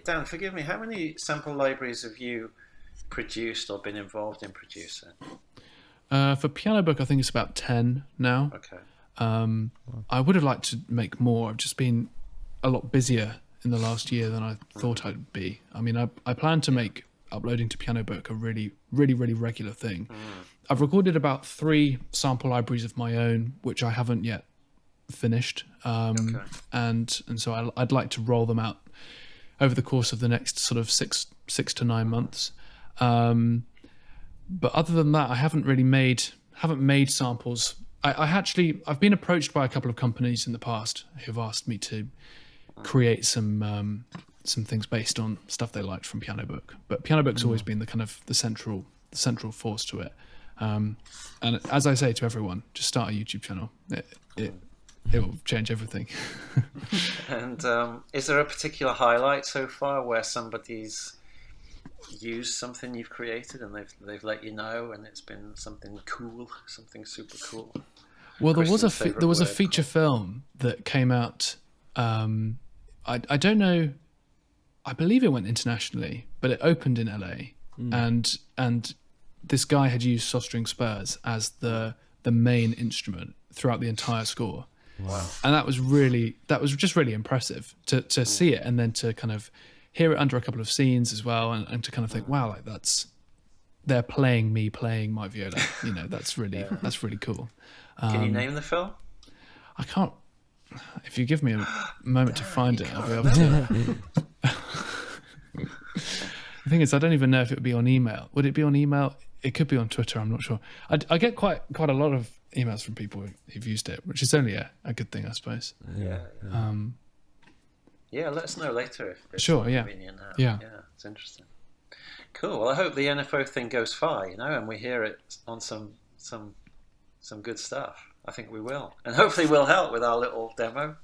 B: Dan, forgive me. How many sample libraries have you produced or been involved in producing?
C: For Pianobook, I think it's about 10 now.
B: Okay.
C: I would have liked to make more. I've just been a lot busier in the last year than I thought I'd be. I mean, I plan to make uploading to Pianobook a really, really, really regular thing. I've recorded about 3 sample libraries of my own, which I haven't yet finished, and so I'd like to roll them out over the course of the next sort of 6 to 9 months. But other than that, I haven't made samples. I've been approached by a couple of companies in the past who've asked me to create some things based on stuff they liked from Pianobook. But Pianobook's always been the kind of the central force to it. And as I say to everyone, just start a YouTube channel. It will change everything.
B: And is there a particular highlight so far where somebody's used something you've created and they've let you know, and it's been something cool, something super cool?
C: Well, there was a feature film that came out. I don't know. I believe it went internationally, but it opened in LA, and this guy had used soft-string spurs as the main instrument throughout the entire score.
D: Wow.
C: And that was just really impressive to see it, and then to kind of hear it under a couple of scenes as well, and to kind of think, wow, like they're playing me playing my viola. That's really cool.
B: Can you name the film?
C: I can't. If you give me a moment to find it, I'll be able to. The thing is, I don't even know if it would be on email. Would it be on email? It could be on Twitter. I'm not sure. I get quite a lot of emails from people who've used it, which is only a good thing, I suppose.
B: Yeah. Let us know later if it's
C: sure.
B: convenient now.
C: Yeah,
B: it's interesting. Cool. Well, I hope the NFO thing goes far, and we hear it on some good stuff. I think we will, and hopefully we'll help with our little demo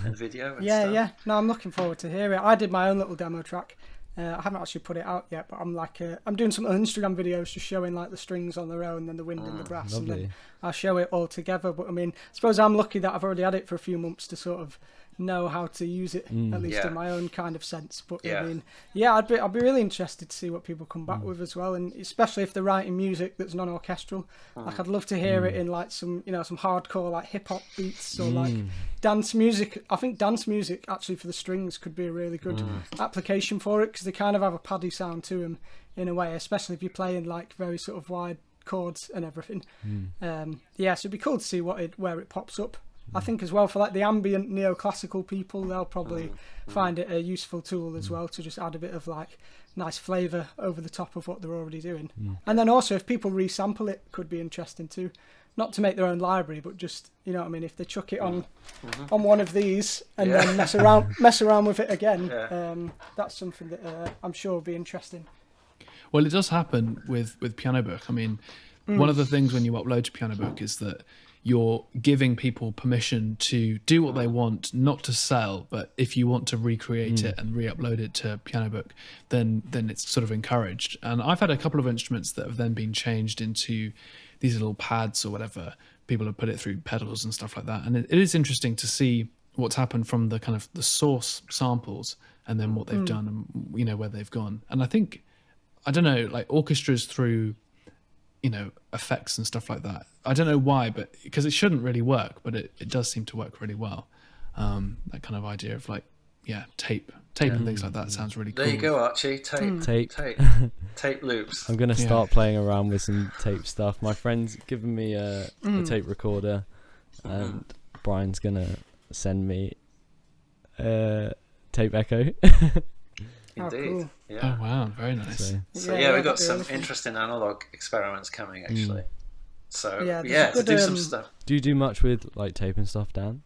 B: and video. And stuff.
A: Yeah. No, I'm looking forward to hearing it. I did my own little demo track. I haven't actually put it out yet, but I'm doing some Instagram videos just showing like the strings on their own and the wind and the brass,
D: lovely.
A: and then I'll show it all together. But I mean, I suppose I'm lucky that I've already had it for a few months to sort of know how to use it, at least in my own kind of sense. But I mean, I'd be really interested to see what people come back with as well, and especially if they're writing music that's non-orchestral. Like I'd love to hear it in like some some hardcore like hip hop beats or like dance music. I think dance music actually for the strings could be a really good application for it, because they kind of have a paddy sound to them in a way, especially if you're playing like very sort of wide chords and everything. So it'd be cool to see where it pops up. I think as well for like the ambient neoclassical people, they'll probably find it a useful tool as well to just add a bit of like nice flavour over the top of what they're already doing. And then also if people resample it, could be interesting too. Not to make their own library, but just if they chuck it on one of these and then mess around with it again, that's something that I'm sure will be interesting.
C: Well, it does happen with Pianobook. I mean, one of the things when you upload to Pianobook is that you're giving people permission to do what they want, not to sell, but if you want to recreate it and re-upload it to Pianobook, then it's sort of encouraged. And I've had a couple of instruments that have then been changed into these little pads or whatever. People have put it through pedals and stuff like that. And it is interesting to see what's happened from the kind of the source samples and then what they've done and, where they've gone. And I think, I don't know, like orchestras through effects and stuff like that. I don't know why, but because it shouldn't really work, but it does seem to work really well. That kind of idea of like, tape and things like that sounds really cool.
B: There you go, Archie. Tape loops.
D: I'm gonna start playing around with some tape stuff. My friend's given me a tape recorder, and Brian's gonna send me tape echo.
B: Indeed.
A: Cool.
C: Oh wow, very nice.
B: So we've got some interesting analog experiments coming actually. So
A: to
B: do some stuff.
D: Do you do much with like tape and stuff, Dan?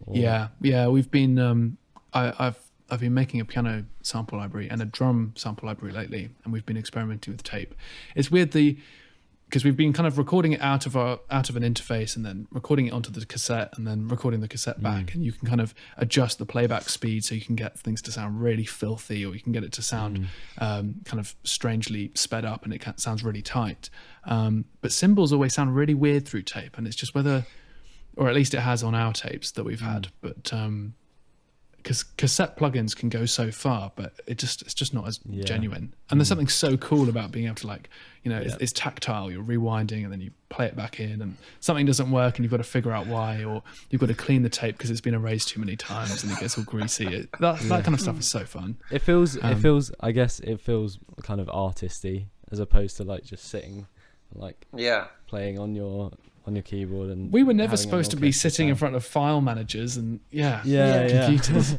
D: Or...
C: Yeah. We've been I've been making a piano sample library and a drum sample library lately, and we've been experimenting with tape. It's weird because we've been kind of recording it out of an interface and then recording it onto the cassette and then recording the cassette back, and you can kind of adjust the playback speed so you can get things to sound really filthy, or you can get it to sound kind of strangely sped up and it sounds really tight. But cymbals always sound really weird through tape, and it's just whether, or at least it has on our tapes that we've had, but because cassette plugins can go so far, but it's just not as genuine. And there's something so cool about being able to like, it's tactile. You're rewinding and then you play it back in, and something doesn't work and you've got to figure out why, or you've got to clean the tape because it's been erased too many times and it gets all greasy. That kind of stuff is so fun.
D: It feels I guess it feels kind of artisty as opposed to like just sitting like playing on your keyboard. And
C: we were never supposed to be sitting in front of file managers and computers.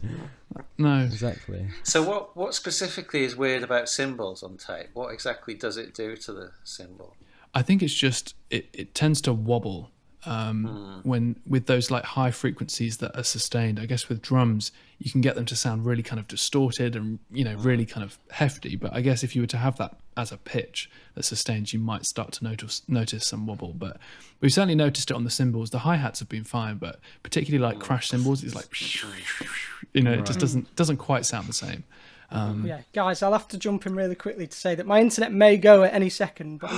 C: No,
D: exactly.
B: So what specifically is weird about cymbals on tape? What exactly does it do to the cymbal?
C: I think it's just it tends to wobble when with those like high frequencies that are sustained. I guess with drums you can get them to sound really kind of distorted and really kind of hefty, but I guess if you were to have that as a pitch that sustains, you might start to notice some wobble. But we've certainly noticed it on the cymbals. The hi-hats have been fine, but particularly like crash cymbals, it's like it just doesn't quite sound the same.
A: Guys, I'll have to jump in really quickly to say that my internet may go at any second, but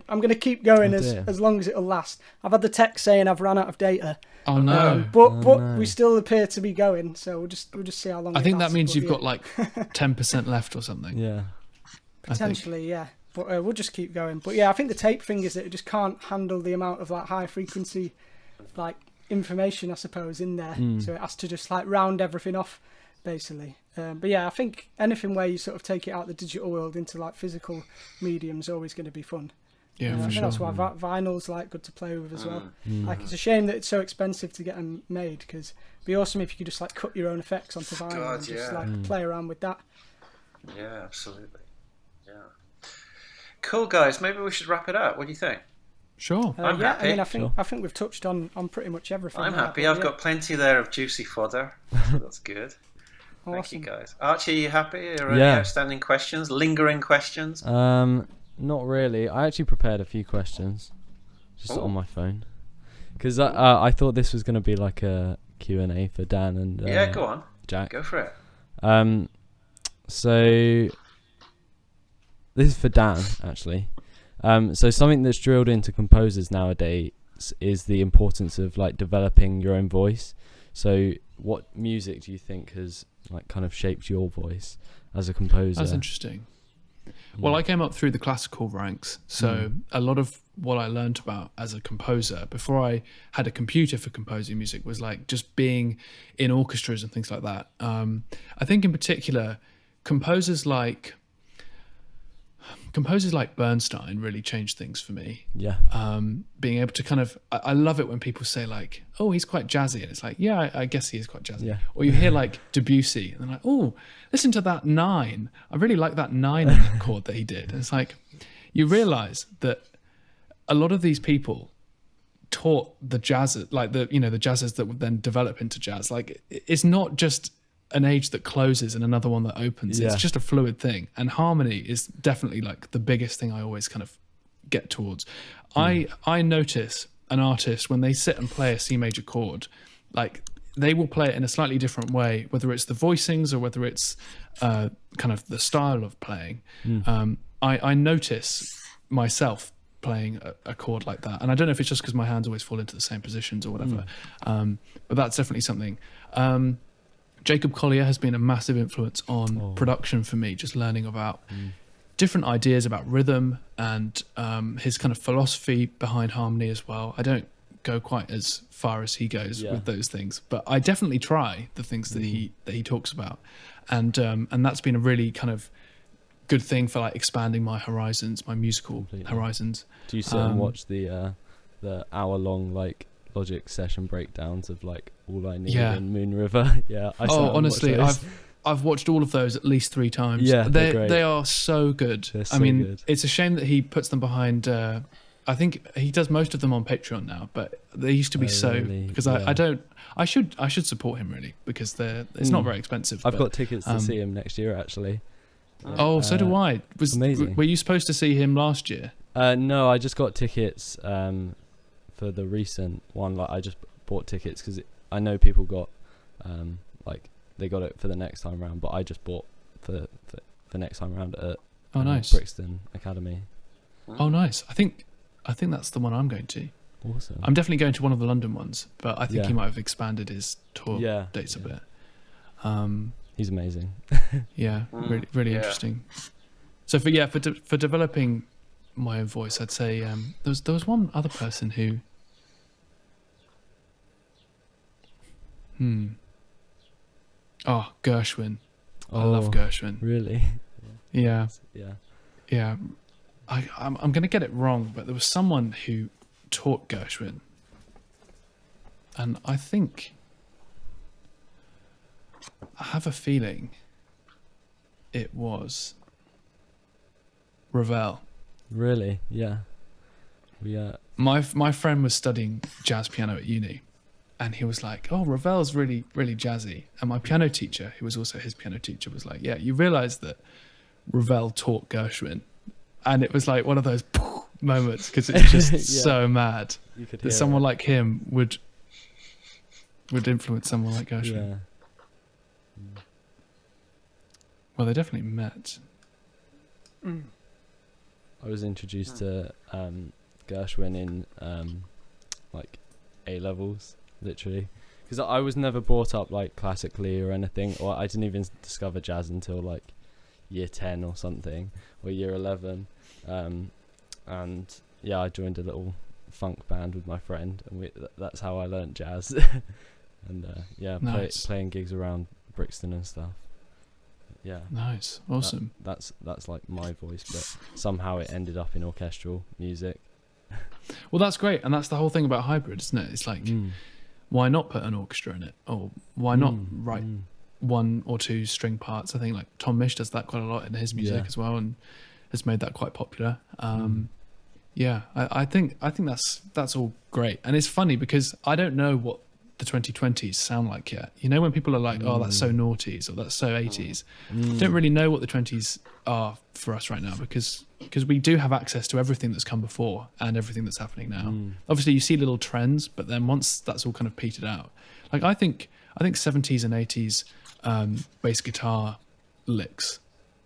A: I'm gonna keep going as long as it'll last. I've had the text saying I've run out of data.
C: Oh no!
A: But we still appear to be going, so we'll just see how long.
C: I think that means you've got like 10% left or something.
D: Yeah,
A: potentially, yeah. But we'll just keep going. But yeah, I think the tape thing is that it just can't handle the amount of like high frequency, like information, I suppose, in there. So it has to just like round everything off, basically. But yeah, I think anything where you sort of take it out the digital world into like physical medium is always going to be fun.
C: Yeah, for
A: I think
C: sure.
A: that's why vinyl's like good to play with as well. Like it's a shame that it's so expensive to get them made, because it'd be awesome if you could just like cut your own effects onto vinyl and just like play around with that.
B: Yeah, absolutely. Yeah. Cool, guys. Maybe we should wrap it up. What do you think?
C: Sure.
B: I'm happy.
A: I mean, I think we've touched on pretty much everything.
B: I'm happy. I've got plenty there of juicy fodder. So that's good.
A: Awesome.
B: Thank you, guys. Archie, you happy? Are any outstanding questions? Lingering questions?
D: Not really. I actually prepared a few questions just on my phone because I thought this was going to be like a Q&A for Dan and
B: go on,
D: Jack.
B: Go for it.
D: So this is for Dan actually. So something that's drilled into composers nowadays is the importance of like developing your own voice. So what music do you think has like kind of shaped your voice as a composer?
C: That's interesting. Well, I came up through the classical ranks, so a lot of what I learned about as a composer before I had a computer for composing music was like just being in orchestras and things like that. I think in particular, composers like Bernstein really changed things for me.
D: Yeah.
C: Being able to kind of, I love it when people say like, oh, he's quite jazzy. And it's like, yeah, I guess he is quite jazzy.
D: Yeah.
C: Or you hear like Debussy and they're like, oh, listen to that 9. I really like that 9 in that chord that he did. And it's like, you realize that a lot of these people taught the jazz, like the jazzers that would then develop into jazz. Like it's not just an age that closes and another one that opens. It's just a fluid thing, and harmony is definitely like the biggest thing I always kind of get towards. I notice an artist when they sit and play a C major chord, like they will play it in a slightly different way, whether it's the voicings or whether it's kind of the style of playing. I notice myself playing a chord like that, and I don't know if it's just because my hands always fall into the same positions or whatever, but that's definitely something. Jacob Collier has been a massive influence on production for me, just learning about different ideas about rhythm and his kind of philosophy behind harmony as well. I don't go quite as far as he goes with those things, but I definitely try the things that he talks about, and that's been a really kind of good thing for like expanding my horizons, my musical horizons.
D: Do you sit and watch the hour-long like Logic session breakdowns of like All I Need and Moon River?
C: Honestly, I've watched all of those at least 3 times. They are so good. Good. It's a shame that he puts them behind. I think he does most of them on Patreon now, but they used to be because I should support him really, because it's not very expensive.
D: I've got tickets to see him next year actually.
C: So do I.
D: Amazing.
C: Were you supposed to see him last year?
D: No, I just got tickets for the recent one. Like I just bought tickets because I know people got like they got it for the next time round, but I just bought for the next time round at
C: nice.
D: Brixton Academy.
C: Oh nice. I think that's the one I'm going to.
D: Awesome.
C: I'm definitely going to one of the London ones, but I think he might have expanded his tour dates a bit.
D: He's amazing.
C: Really, really interesting. So for developing my own voice, I'd say there was one other person who. Gershwin. I love Gershwin.
D: Really?
C: Yeah. I'm going to get it wrong, but there was someone who taught Gershwin, and I think I have a feeling it was Ravel.
D: Really? Yeah.
C: My friend was studying jazz piano at uni, and he was like, "Oh, Ravel's really, really jazzy." And my piano teacher, who was also his piano teacher, was like, "Yeah, you realise that Ravel taught Gershwin," and it was like one of those moments because it's just so mad that someone like him would influence someone like Gershwin.
D: Yeah.
C: Well, they definitely met.
D: I was introduced to Gershwin in like A levels, literally, because I was never brought up like classically or anything, or I didn't even discover jazz until like year 10 or something, or year 11, and I joined a little funk band with my friend, and that's how I learnt jazz. And
C: nice.
D: Playing gigs around Brixton and stuff. Yeah.
C: Nice. Awesome.
D: That's like my voice, but somehow it ended up in orchestral music.
C: Well, that's great, and that's the whole thing about hybrid, isn't it? It's like, why not put an orchestra in it, or why not write 1 or 2 string parts? I think like Tom Misch does that quite a lot in his music as well, and has made that quite popular. I think that's all great, and it's funny because I don't know what the 2020s sound like yet. You know, when people are like, oh, that's so noughties or that's so 80s. Don't really know what the 20s are for us right now because we do have access to everything that's come before and everything that's happening now. Obviously, you see little trends, but then once that's all kind of petered out, like I think 70s and 80s bass guitar licks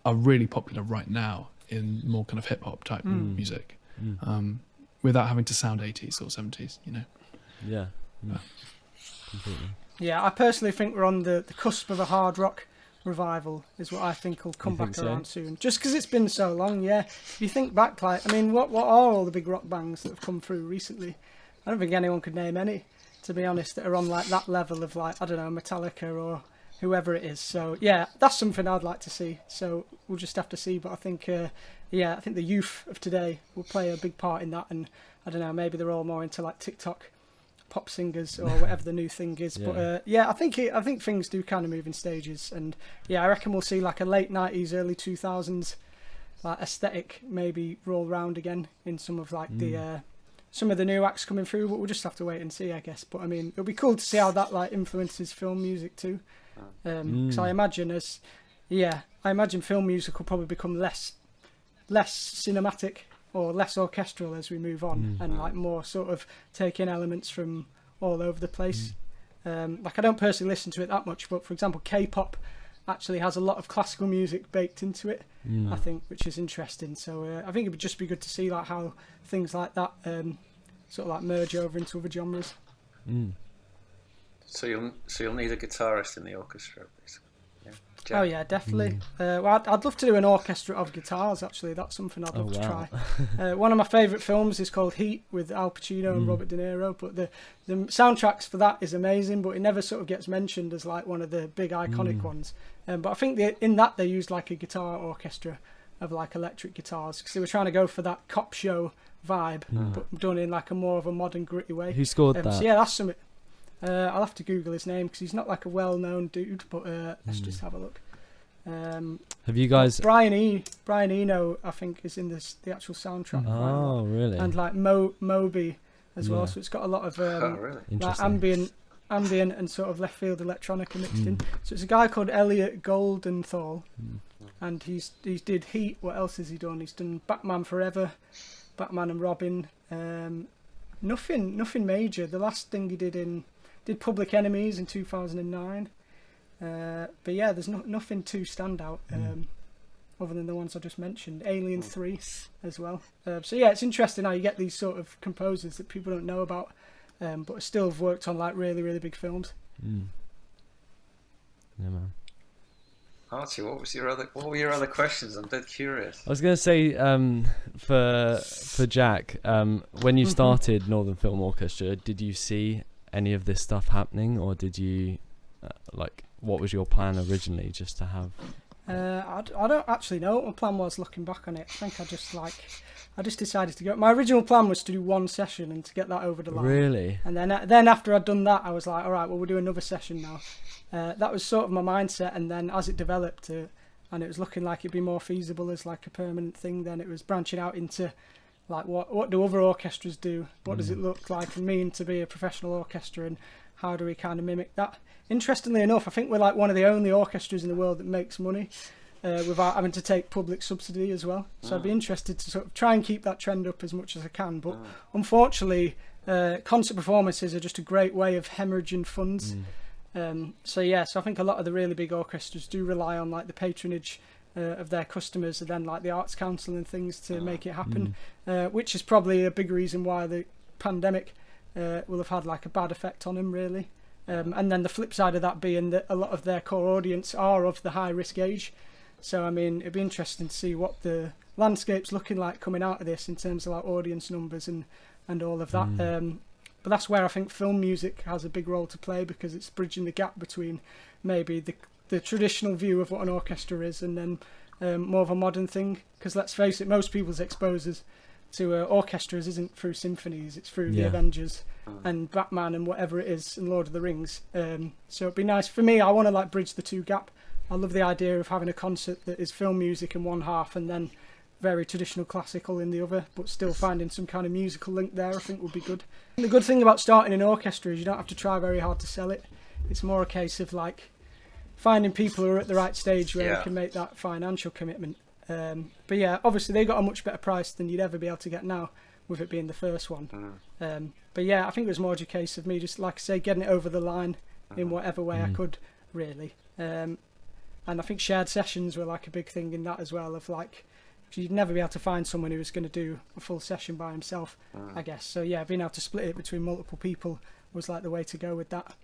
C: are really popular right now in more kind of hip hop type music, without having to sound 80s or 70s. You know.
D: Yeah. Completely.
A: Yeah, I personally think we're on the cusp of a hard rock revival, is what I think will come back around soon. Just because it's been so long, yeah. If you think back, like, I mean, what are all the big rock bands that have come through recently? I don't think anyone could name any, to be honest, that are on like that level of like, I don't know, Metallica or whoever it is. So yeah, that's something I'd like to see. So we'll just have to see. But I think, I think the youth of today will play a big part in that. And I don't know, maybe they're all more into like TikTok pop singers or whatever the new thing is. But I think things do kind of move in stages, and I reckon we'll see like a late 90s early 2000s like aesthetic maybe roll round again in some of like the some of the new acts coming through, but we'll just have to wait and see, I guess. But I mean, it'll be cool to see how that like influences film music too, because I imagine film music will probably become less cinematic or less orchestral as we move on, and like more sort of taking elements from all over the place. Like I don't personally listen to it that much, but for example, K-pop actually has a lot of classical music baked into it, I think, which is interesting. So I think it would just be good to see like how things like that sort of like merge over into other genres.
B: So you'll need a guitarist in the orchestra, basically. Jack?
A: Oh yeah, definitely. Well, I'd love to do an orchestra of guitars. Actually, that's something I'd love to try. One of my favourite films is called Heat with Al Pacino and Robert De Niro. But the soundtracks for that is amazing, but it never sort of gets mentioned as like one of the big iconic ones. But I think in that they used like a guitar orchestra of like electric guitars because they were trying to go for that cop show vibe, but done in like a more of a modern gritty way.
D: Who scored that?
A: So yeah, that's something. I'll have to Google his name because he's not like a well-known dude, but let's just have a look.
D: Have you guys...
A: Brian Eno, I think, is in the actual soundtrack.
D: Oh, really?
A: And like Moby as well, so it's got a lot of like ambient and sort of left field electronica mixed in. So it's a guy called Elliot Goldenthal, and he did Heat. What else has he done? He's done Batman Forever, Batman and Robin. Nothing major. The last thing he did Public Enemies in 2009. But yeah, there's nothing too standout other than the ones I just mentioned. Alien 3 as well. So yeah, it's interesting how you get these sort of composers that people don't know about, but still have worked on like really, really big films.
D: Yeah, man.
B: Archie, what were your other questions? I'm dead curious.
D: I was going to say, for Jack, when you started Northern Film Orchestra, did you see any of this stuff happening, or did you what was your plan originally, just to have?
A: I don't actually know what my plan was looking back on it. I think I just decided to go. My original plan was to do one session and to get that over the line.
D: Really?
A: And then after I'd done that, I was like, all right, well, we'll do another session now. That was sort of my mindset, and then as it developed, and it was looking like it'd be more feasible as like a permanent thing, then it was branching out into like what do other orchestras do? What does it look like and mean to be a professional orchestra, and how do we kind of mimic that? Interestingly enough, I think we're like one of the only orchestras in the world that makes money without having to take public subsidy as well. So I'd be interested to sort of try and keep that trend up as much as I can. But unfortunately, concert performances are just a great way of hemorrhaging funds. So I think a lot of the really big orchestras do rely on like the patronage of their customers, and then like the Arts Council and things to make it happen, which is probably a big reason why the pandemic will have had like a bad effect on them, really. And then the flip side of that being that a lot of their core audience are of the high risk age. So I mean, it'd be interesting to see what the landscape's looking like coming out of this in terms of like audience numbers and all of that. But that's where I think film music has a big role to play, because it's bridging the gap between maybe the traditional view of what an orchestra is and then more of a modern thing. Because let's face it, most people's exposures to orchestras isn't through symphonies, it's through the Avengers and Batman and whatever it is, and Lord of the Rings. So it'd be nice for me. I want to like bridge the two gap. I love the idea of having a concert that is film music in one half and then very traditional classical in the other, but still finding some kind of musical link there I think would be good. And the good thing about starting an orchestra is you don't have to try very hard to sell it. It's more a case of like finding people who are at the right stage where they can make that financial commitment. But yeah, obviously they got a much better price than you'd ever be able to get now, with it being the first one. But yeah, I think it was more just a case of me just, like I say, getting it over the line in whatever way I could, really. And I think shared sessions were like a big thing in that as well, of like, you'd never be able to find someone who was going to do a full session by himself, I guess. So yeah, being able to split it between multiple people was like the way to go with that.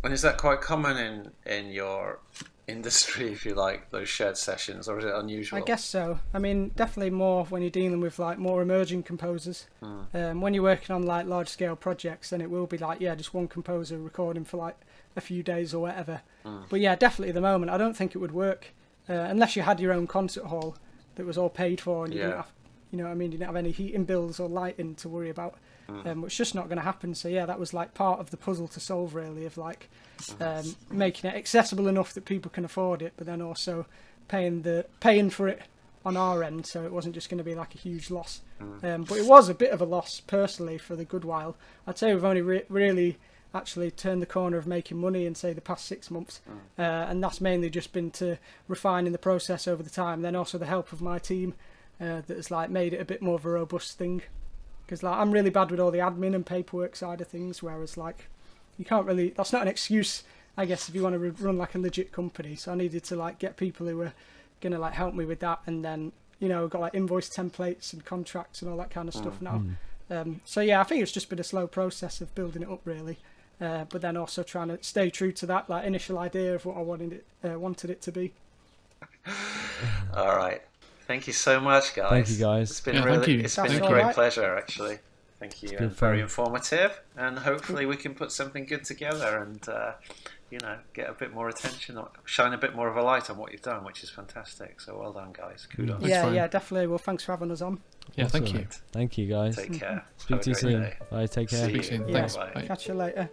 B: And is that quite common in your industry, if you like, those shared sessions, or is it unusual?
A: I guess so. I mean, definitely more when you're dealing with like more emerging composers. When you're working on like large scale projects, then it will be like, yeah, just one composer recording for like a few days or whatever. But yeah, definitely at the moment I don't think it would work unless you had your own concert hall that was all paid for, and you didn't have, you know what I mean, you didn't have any heating bills or lighting to worry about. It's just not going to happen. So yeah, that was like part of the puzzle to solve, really, of like making it accessible enough that people can afford it, but then also paying for it on our end, so it wasn't just going to be like a huge loss. But it was a bit of a loss personally for the good while. I'd say we've only really actually turned the corner of making money in, say, the past 6 months, and that's mainly just been to refining the process over the time, then also the help of my team that has like made it a bit more of a robust thing. Because like, I'm really bad with all the admin and paperwork side of things, whereas like you can't really, that's not an excuse, I guess, if you want to run like a legit company. So I needed to like get people who were going to like help me with that, and then, you know, got like invoice templates and contracts and all that kind of stuff now. So yeah, I think it's just been a slow process of building it up, really, but then also trying to stay true to that like initial idea of what I wanted it to be.
B: All right. Thank you so much, guys.
D: Thank you, guys.
B: It's been
A: That's
B: a
A: all
B: great
A: right.
B: pleasure, actually. Thank you. And very informative. And hopefully we can put something good together and, you know, get a bit more attention, or shine a bit more of a light on what you've done, which is fantastic. So well done, guys. Kudos.
A: Yeah, definitely. Well, thanks for having us on.
C: Yeah, thank you.
D: Thank you, guys.
B: Take care.
D: Speak to you soon.
B: Day.
D: Bye. Take care.
B: See you.
C: Speak soon.
B: Bye.
C: Thanks.
B: Bye.
C: Bye.
A: Catch you later.